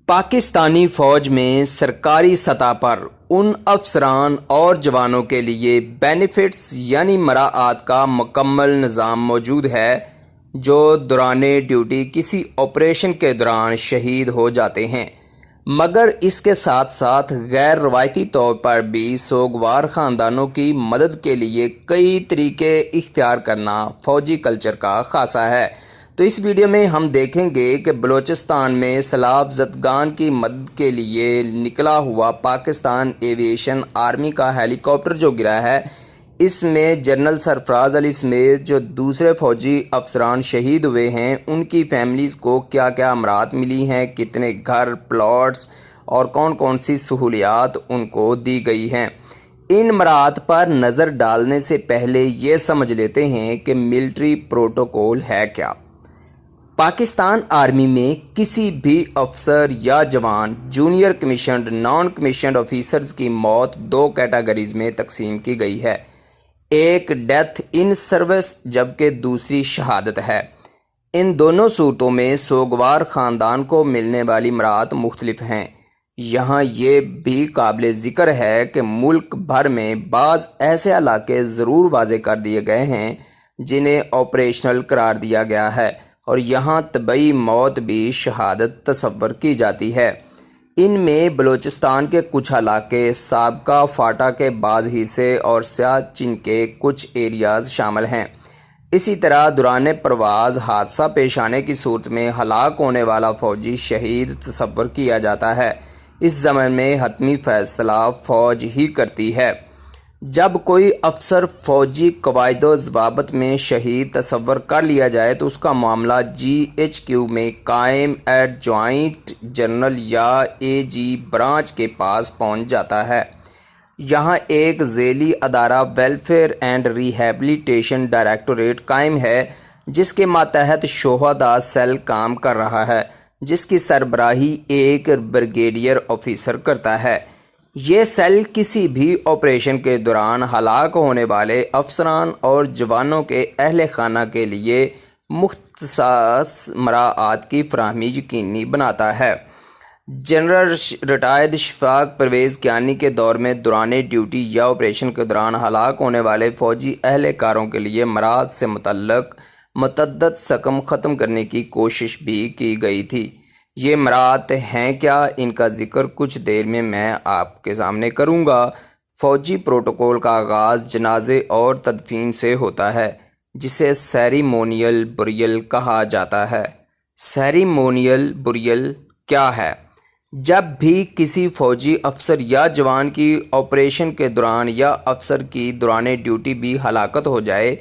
پاکستانی فوج میں سرکاری سطح پر ان افسران اور جوانوں کے لیے بینیفٹس یعنی مراعات کا مکمل نظام موجود ہے جو دوران ڈیوٹی کسی آپریشن کے دوران شہید ہو جاتے ہیں، مگر اس کے ساتھ ساتھ غیر روایتی طور پر بھی سوگوار خاندانوں کی مدد کے لیے کئی طریقے اختیار کرنا فوجی کلچر کا خاصہ ہے۔ تو اس ویڈیو میں ہم دیکھیں گے کہ بلوچستان میں سیلاب زدگان کی مدد کے لیے نکلا ہوا پاکستان ایویشن آرمی کا ہیلی کاپٹر جو گرا ہے، اس میں جنرل سرفراز علی سمیت جو دوسرے فوجی افسران شہید ہوئے ہیں ان کی فیملیز کو کیا کیا امرات ملی ہیں، کتنے گھر، پلاٹس اور کون کون سی سہولیات ان کو دی گئی ہیں۔ ان مراعات پر نظر ڈالنے سے پہلے یہ سمجھ لیتے ہیں کہ ملٹری پروٹوکول ہے کیا۔ پاکستان آرمی میں کسی بھی افسر یا جوان junior commissioned naan commissioned officers کی موت دو کیٹیگریز میں تقسیم کی گئی ہے، ایک ڈیتھ ان سروس جبکہ دوسری شہادت ہے۔ ان دونوں صورتوں میں سوگوار خاندان کو ملنے والی مراعات مختلف ہیں۔ یہاں یہ بھی قابل ذکر ہے کہ ملک بھر میں بعض ایسے علاقے ضرور واضح کر دیے گئے ہیں جنہیں آپریشنل قرار دیا گیا ہے اور یہاں طبعی موت بھی شہادت تصور کی جاتی ہے۔ ان میں بلوچستان کے کچھ علاقے، سابقہ فاٹا کے بعض حصے اور سیاچن کے کچھ ایریاز شامل ہیں۔ اسی طرح دوران پرواز حادثہ پیش آنے کی صورت میں ہلاک ہونے والا فوجی شہید تصور کیا جاتا ہے۔ اس ضمن میں حتمی فیصلہ فوج ہی کرتی ہے۔ جب کوئی افسر فوجی قواعد و ضوابط میں شہید تصور کر لیا جائے تو اس کا معاملہ GHQ میں قائم ایڈ جوائنٹ جنرل یا AG برانچ کے پاس پہنچ جاتا ہے۔ یہاں ایک ذیلی ادارہ ویلفیئر اینڈ ریہیبلیٹیشن ڈائریکٹوریٹ قائم ہے جس کے ماتحت شہداء سیل کام کر رہا ہے، جس کی سربراہی ایک بریگیڈیئر آفیسر کرتا ہے۔ یہ سیل کسی بھی آپریشن کے دوران ہلاک ہونے والے افسران اور جوانوں کے اہل خانہ کے لیے مختص مراعات کی فراہمی یقینی بناتا ہے۔ جنرل ریٹائرڈ شفاق پرویز کیانی کے دور میں دوران ڈیوٹی یا آپریشن کے دوران ہلاک ہونے والے فوجی اہلکاروں کے لیے مراعات سے متعلق متعدد رقم ختم کرنے کی کوشش بھی کی گئی تھی۔ یہ مراعات ہیں کیا، ان کا ذکر کچھ دیر میں آپ کے سامنے کروں گا۔ فوجی پروٹوکول کا آغاز جنازے اور تدفین سے ہوتا ہے جسے سیریمونیل بریل کہا جاتا ہے۔ سیریمونیل بریل کیا ہے؟ جب بھی کسی فوجی افسر یا جوان کی آپریشن کے دوران یا افسر کی دوران ڈیوٹی بھی ہلاکت ہو جائے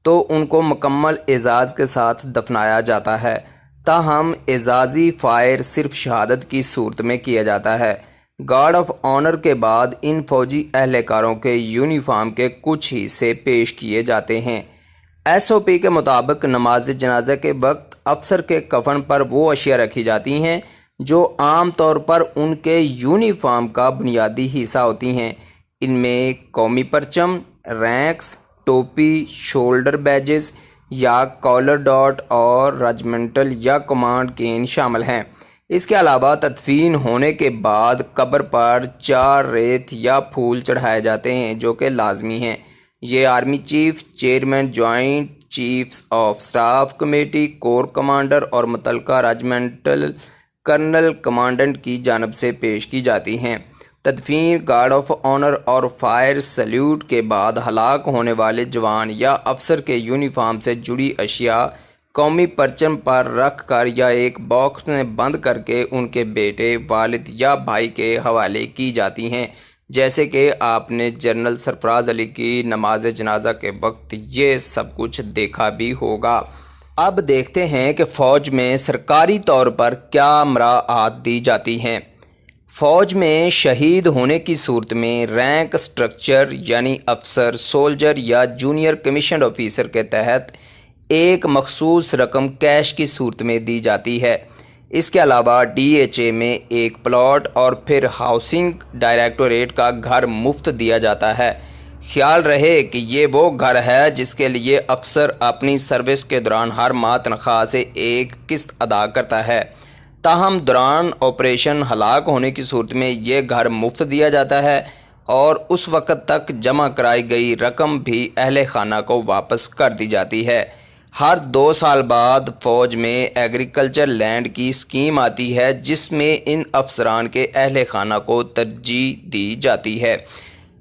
تو ان کو مکمل اعزاز کے ساتھ دفنایا جاتا ہے، تاہم اعزازی فائر صرف شہادت کی صورت میں کیا جاتا ہے۔ گارڈ آف آنر کے بعد ان فوجی اہلکاروں کے یونیفارم کے کچھ حصے پیش کیے جاتے ہیں۔ SOP کے مطابق نماز جنازہ کے وقت افسر کے کفن پر وہ اشیاء رکھی جاتی ہیں جو عام طور پر ان کے یونیفارم کا بنیادی حصہ ہوتی ہیں۔ ان میں قومی پرچم، رینکس، ٹوپی، شولڈر بیجز یا کالر ڈاٹ اور رجمنٹل یا کمانڈ کین شامل ہیں۔ اس کے علاوہ تدفین ہونے کے بعد قبر پر 4 ریت یا پھول چڑھائے جاتے ہیں جو کہ لازمی ہیں۔ یہ army chief, chairman joint chiefs of staff committee, corps commander اور متعلقہ رجمنٹل کرنل کمانڈنٹ کی جانب سے پیش کی جاتی ہیں۔ تدفین، گارڈ آف آنر اور فائر سلیوٹ کے بعد ہلاک ہونے والے جوان یا افسر کے یونیفارم سے جڑی اشیاء قومی پرچم پر رکھ کر یا ایک باکس میں بند کر کے ان کے بیٹے، والد یا بھائی کے حوالے کی جاتی ہیں، جیسے کہ آپ نے جنرل سرفراز علی کی نماز جنازہ کے وقت یہ سب کچھ دیکھا بھی ہوگا۔ اب دیکھتے ہیں کہ فوج میں سرکاری طور پر کیا مراعات دی جاتی ہیں۔ فوج میں شہید ہونے کی صورت میں رینک سٹرکچر یعنی افسر، سولجر یا جونیئر کمیشنڈ آفیسر کے تحت ایک مخصوص رقم کیش کی صورت میں دی جاتی ہے۔ اس کے علاوہ DHA میں ایک پلاٹ اور پھر ہاؤسنگ ڈائریکٹوریٹ کا گھر مفت دیا جاتا ہے۔ خیال رہے کہ یہ وہ گھر ہے جس کے لیے افسر اپنی سروس کے دوران ہر ماہ تنخواہ سے ایک قسط ادا کرتا ہے۔ تاہم دوران آپریشن ہلاک ہونے کی صورت میں یہ گھر مفت دیا جاتا ہے اور اس وقت تک جمع کرائی گئی رقم بھی اہل خانہ کو واپس کر دی جاتی ہے۔ ہر 2 سال بعد فوج میں ایگریکلچر لینڈ کی اسکیم آتی ہے جس میں ان افسران کے اہل خانہ کو ترجیح دی جاتی ہے۔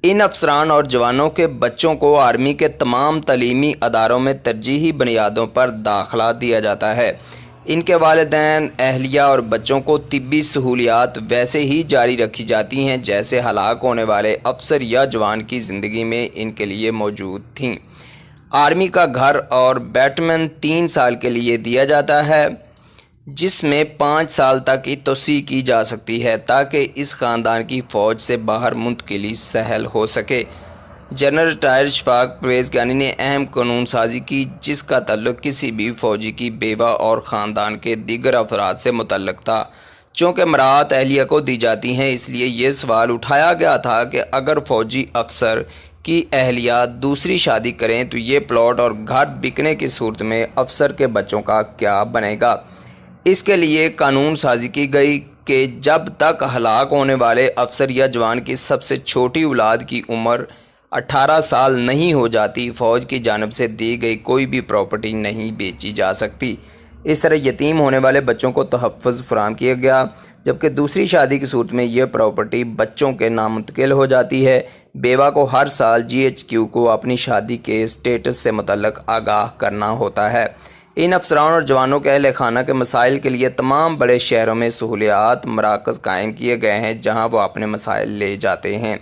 ان افسران اور جوانوں کے بچوں کو آرمی کے تمام تعلیمی اداروں میں ترجیحی بنیادوں پر داخلہ دیا جاتا ہے۔ ان کے والدین، اہلیہ اور بچوں کو طبی سہولیات ویسے ہی جاری رکھی جاتی ہیں جیسے ہلاک ہونے والے افسر یا جوان کی زندگی میں ان کے لیے موجود تھیں۔ آرمی کا گھر اور بیٹمن 3 سال کے لیے دیا جاتا ہے جس میں 5 سال تک کی توسیع کی جا سکتی ہے تاکہ اس خاندان کی فوج سے باہر منتقلی سہل ہو سکے۔ جنرل ریٹائرڈ شفاق پرویز کیانی نے اہم قانون سازی کی جس کا تعلق کسی بھی فوجی کی بیوہ اور خاندان کے دیگر افراد سے متعلق تھا۔ چونکہ مراعات اہلیہ کو دی جاتی ہیں اس لیے یہ سوال اٹھایا گیا تھا کہ اگر فوجی افسر کی اہلیہ دوسری شادی کریں تو یہ پلاٹ اور گھر بکنے کی صورت میں افسر کے بچوں کا کیا بنے گا۔ اس کے لیے قانون سازی کی گئی کہ جب تک ہلاک ہونے والے افسر یا جوان کی سب سے چھوٹی اولاد کی عمر 18 سال نہیں ہو جاتی فوج کی جانب سے دی گئی کوئی بھی پراپرٹی نہیں بیچی جا سکتی۔ اس طرح یتیم ہونے والے بچوں کو تحفظ فراہم کیا گیا جبکہ دوسری شادی کی صورت میں یہ پراپرٹی بچوں کے نام منتقل ہو جاتی ہے۔ بیوہ کو ہر سال GHQ کو اپنی شادی کے سٹیٹس سے متعلق آگاہ کرنا ہوتا ہے۔ ان افسران اور جوانوں کے اہل خانہ کے مسائل کے لیے تمام بڑے شہروں میں سہولیات مراکز قائم کیے گئے ہیں جہاں وہ اپنے مسائل لے جاتے ہیں۔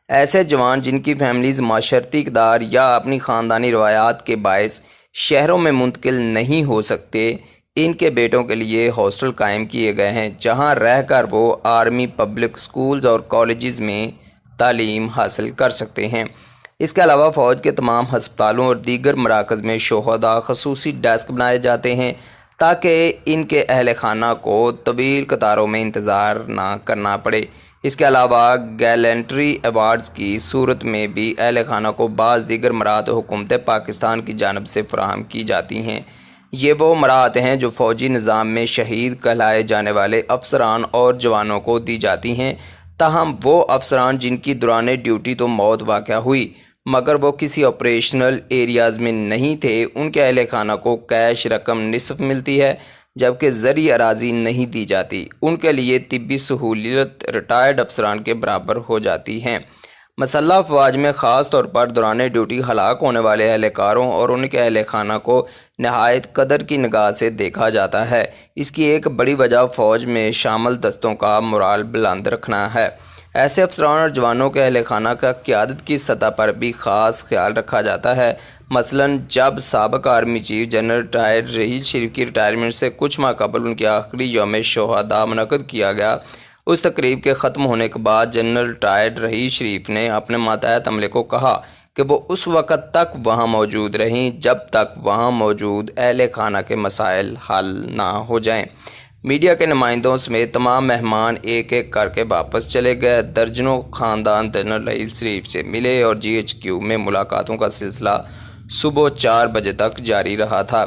ایسے جوان جن کی فیملیز معاشرتی اقدار یا اپنی خاندانی روایات کے باعث شہروں میں منتقل نہیں ہو سکتے، ان کے بیٹوں کے لیے ہاسٹل قائم کیے گئے ہیں جہاں رہ کر وہ آرمی پبلک سکولز اور کالجز میں تعلیم حاصل کر سکتے ہیں۔ اس کے علاوہ فوج کے تمام ہسپتالوں اور دیگر مراکز میں شہداء خصوصی ڈیسک بنائے جاتے ہیں تاکہ ان کے اہل خانہ کو طویل قطاروں میں انتظار نہ کرنا پڑے۔ اس کے علاوہ گیلنٹری ایوارڈز کی صورت میں بھی اہل خانہ کو بعض دیگر مراعات حکومت پاکستان کی جانب سے فراہم کی جاتی ہیں۔ یہ وہ مراعات ہیں جو فوجی نظام میں شہید کہلائے جانے والے افسران اور جوانوں کو دی جاتی ہیں۔ تاہم وہ افسران جن کی دوران ڈیوٹی تو موت واقع ہوئی مگر وہ کسی آپریشنل ایریاز میں نہیں تھے، ان کے اہل خانہ کو کیش رقم نصف ملتی ہے جبکہ زرعی اراضی نہیں دی جاتی۔ ان کے لیے طبی سہولت ریٹائرڈ افسران کے برابر ہو جاتی ہیں۔ مسلح افواج میں خاص طور پر دوران ڈیوٹی ہلاک ہونے والے اہلکاروں اور ان کے اہل خانہ کو نہایت قدر کی نگاہ سے دیکھا جاتا ہے۔ اس کی ایک بڑی وجہ فوج میں شامل دستوں کا مورال بلند رکھنا ہے۔ ایسے افسران اور جوانوں کے اہل خانہ کا قیادت کی سطح پر بھی خاص خیال رکھا جاتا ہے۔ مثلاً جب سابق army chief general retired Raheel Sharif کی ریٹائرمنٹ سے کچھ ماہ قبل ان کے آخری یوم شہداء منعقد کیا گیا، اس تقریب کے ختم ہونے کے بعد جنرل ریٹائرڈ رحیل شریف نے اپنے ماتحت عملے کو کہا کہ وہ اس وقت تک وہاں موجود رہیں جب تک وہاں موجود اہل خانہ کے مسائل حل نہ ہو جائیں۔ میڈیا کے نمائندوں سمیت تمام مہمان ایک ایک کر کے واپس چلے گئے۔ درجنوں خاندان جنرل رحیل شریف سے ملے اور GHQ میں ملاقاتوں کا سلسلہ صبح 4 بجے تک جاری رہا تھا۔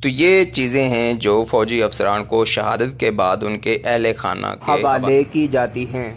تو یہ چیزیں ہیں جو فوجی افسران کو شہادت کے بعد ان کے اہل خانہ کے حوالے کی جاتی ہیں۔